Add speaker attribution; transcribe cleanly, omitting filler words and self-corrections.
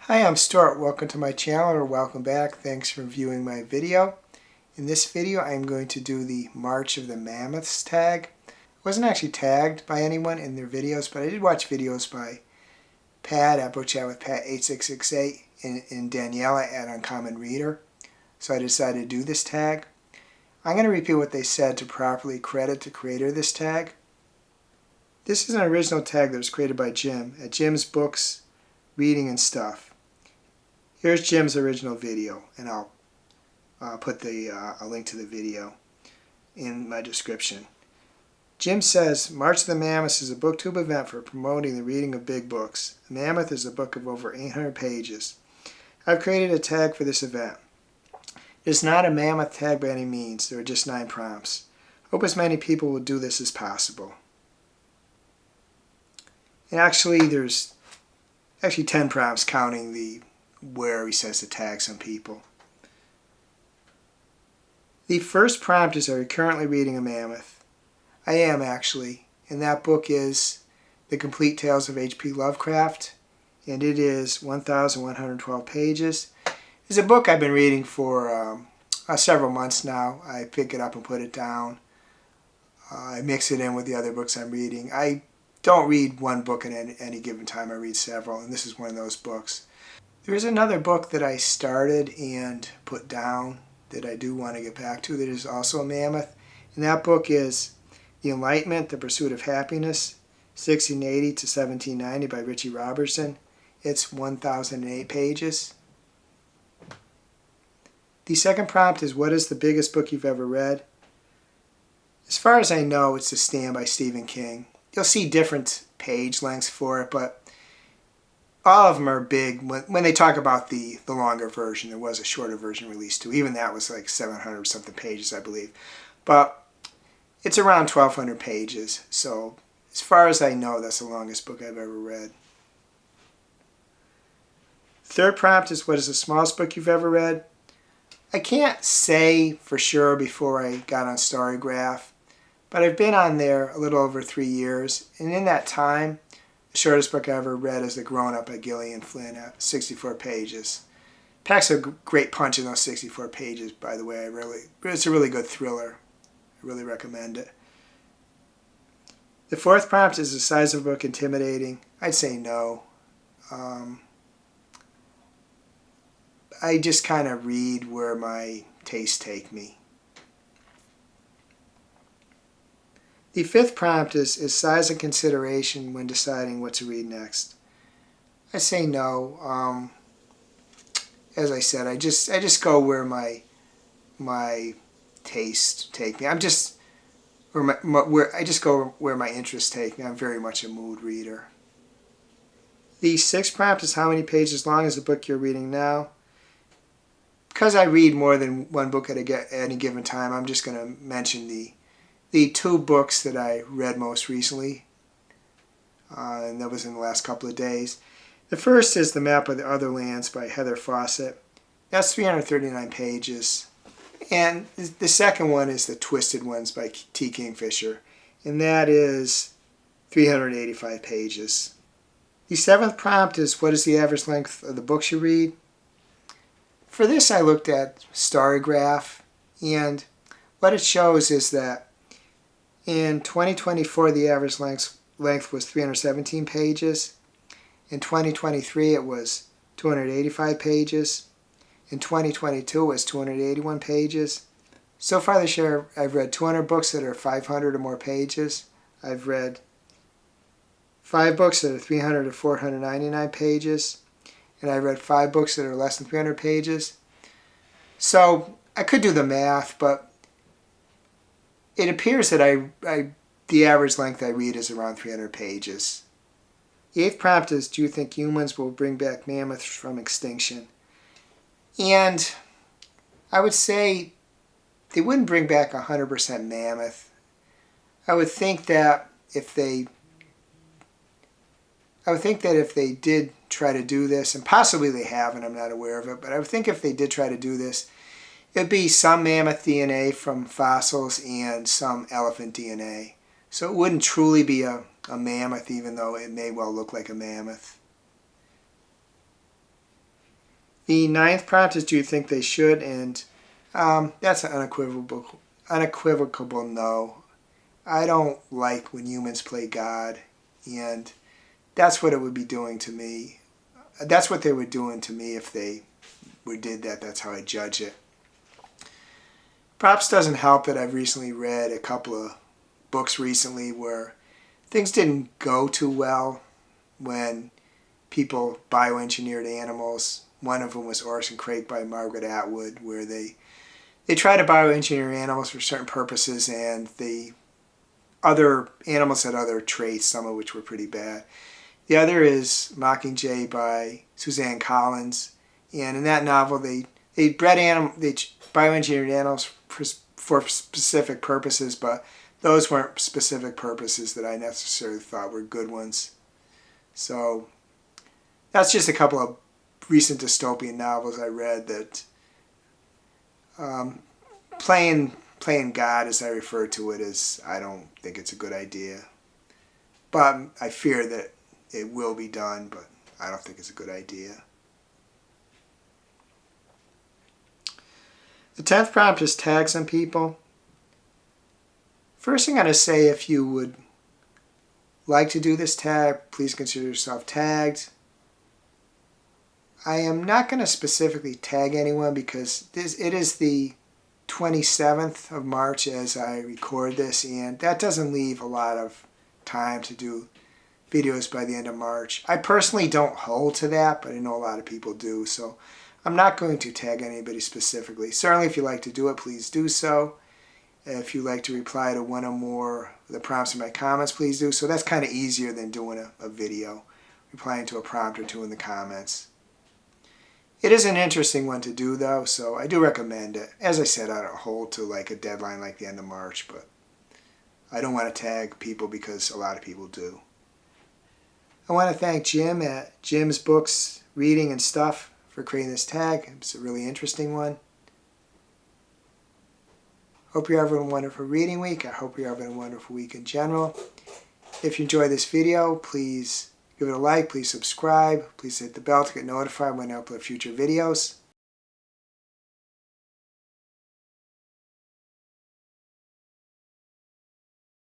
Speaker 1: Hi, I'm Stuart. Welcome to my channel, or welcome back. Thanks for viewing my video. In this video, I'm going to do the March of the Mammoths tag. I wasn't actually tagged by anyone in their videos, but I did watch videos by Pat at BookChatWithPat8668 and Daniela at Uncommon Reader, so I decided to do this tag. I'm going to repeat what they said to properly credit the creator of this tag. This is an original tag that was created by Jim at Jim's Books, Reading and Stuff. Here's Jim's original video, and I'll put a link to the video in my description. Jim says, March of the Mammoths is a Booktube event for promoting the reading of big books. A Mammoth is a book of over 800 pages. I've created a tag for this event. It is not a Mammoth tag by any means. There are just 9 prompts. Hope as many people will do this as possible. And actually, there's 10 prompts counting where he says to tag some people. The first prompt is, are you currently reading a Mammoth? I am, actually, and that book is The Complete Tales of H.P. Lovecraft, and it is 1,112 pages. It's a book I've been reading for several months now. I pick it up and put it down. I mix it in with the other books I'm reading. I don't read one book at any given time. I read several, and this is one of those books. There is another book that I started and put down that I do want to get back to that is also a Mammoth, and that book is The Enlightenment, The Pursuit of Happiness, 1680 to 1790 by Richie Robertson. It's 1,008 pages. The second prompt is, what is the biggest book you've ever read? As far as I know, it's The Stand by Stephen King. You'll see different page lengths for it, but all of them are big. When they talk about the longer version, there was a shorter version released too. Even that was like 700 something pages, I believe. But it's around 1,200 pages. So as far as I know, that's the longest book I've ever read. Third prompt is, what is the smallest book you've ever read? I can't say for sure before I got on Storygraph, but I've been on there a little over 3 years. And in that time, the shortest book I ever read is The Grown Up by Gillian Flynn at 64 pages. Packs a great punch in those 64 pages, by the way. It's a really good thriller. I really recommend it. The fourth prompt is, the size of a book intimidating? I'd say no. I just kind of read where my tastes take me. The fifth prompt is size a consideration when deciding what to read next? I say no. As I said, I just go where my tastes take me. I just go where my interests take me. I'm very much a mood reader. The sixth prompt is, how many pages long is the book you're reading now? Because I read more than one book at any given time, I'm just going to mention the 2 books that I read most recently, and that was in the last couple of days. The first is The Map of the Other Lands by Heather Fawcett. That's 339 pages. And the second one is The Twisted Ones by T. Kingfisher, and that is 385 pages. The seventh prompt is, what is the average length of the books you read? For this, I looked at Storygraph, and what it shows is that in 2024, the average length was 317 pages. In 2023, it was 285 pages. In 2022, it was 281 pages. So far this year, I've read 200 books that are 500 or more pages. I've read 5 books that are 300 to 499 pages. And I've read 5 books that are less than 300 pages. So I could do the math, but it appears that the average length I read is around 300 pages. The eighth prompt is, do you think humans will bring back mammoths from extinction? And I would say they wouldn't bring back 100% mammoth. I would think that if they did try to do this, and possibly they haven't, I'm not aware of it, but I would think if they did try to do this, it'd be some mammoth DNA from fossils and some elephant DNA. So it wouldn't truly be a mammoth, even though it may well look like a mammoth. The ninth prompt is, do you think they should? And that's an unequivocal no. I don't like when humans play God, and that's what it would be doing to me. That's what they were doing to me if they did that. That's how I judge it. Perhaps doesn't help that I've recently read a couple of books recently where things didn't go too well when people bioengineered animals. One of them was Orson Craig by Margaret Atwood, where they try to bioengineer animals for certain purposes, and the other animals had other traits, some of which were pretty bad. The other is Mockingjay by Suzanne Collins, and in that novel they bioengineered animals for specific purposes, but those weren't specific purposes that I necessarily thought were good ones. So that's just a couple of recent dystopian novels I read that playing God, as I refer to it, is, I don't think it's a good idea. But I fear that it will be done, but I don't think it's a good idea. The 10th prompt is tag some people. First thing I'm going to say, if you would like to do this tag, please consider yourself tagged. I am not going to specifically tag anyone because it is the 27th of March as I record this, and that doesn't leave a lot of time to do videos by the end of March. I personally don't hold to that, but I know a lot of people do, so I'm not going to tag anybody specifically. Certainly if you like to do it, please do so. If you like to reply to one or more of the prompts in my comments, please do so. That's kind of easier than doing a video, replying to a prompt or two in the comments. It is an interesting one to do though, so I do recommend it. As I said, I don't hold to like a deadline like the end of March, but I don't want to tag people because a lot of people do. I want to thank Jim at Jim's Books, Reading and Stuff for creating this tag. It's a really interesting one. Hope you're having a wonderful reading week. I hope you're having a wonderful week in general. If you enjoyed this video, please give it a like, please subscribe, please hit the bell to get notified when I upload future videos.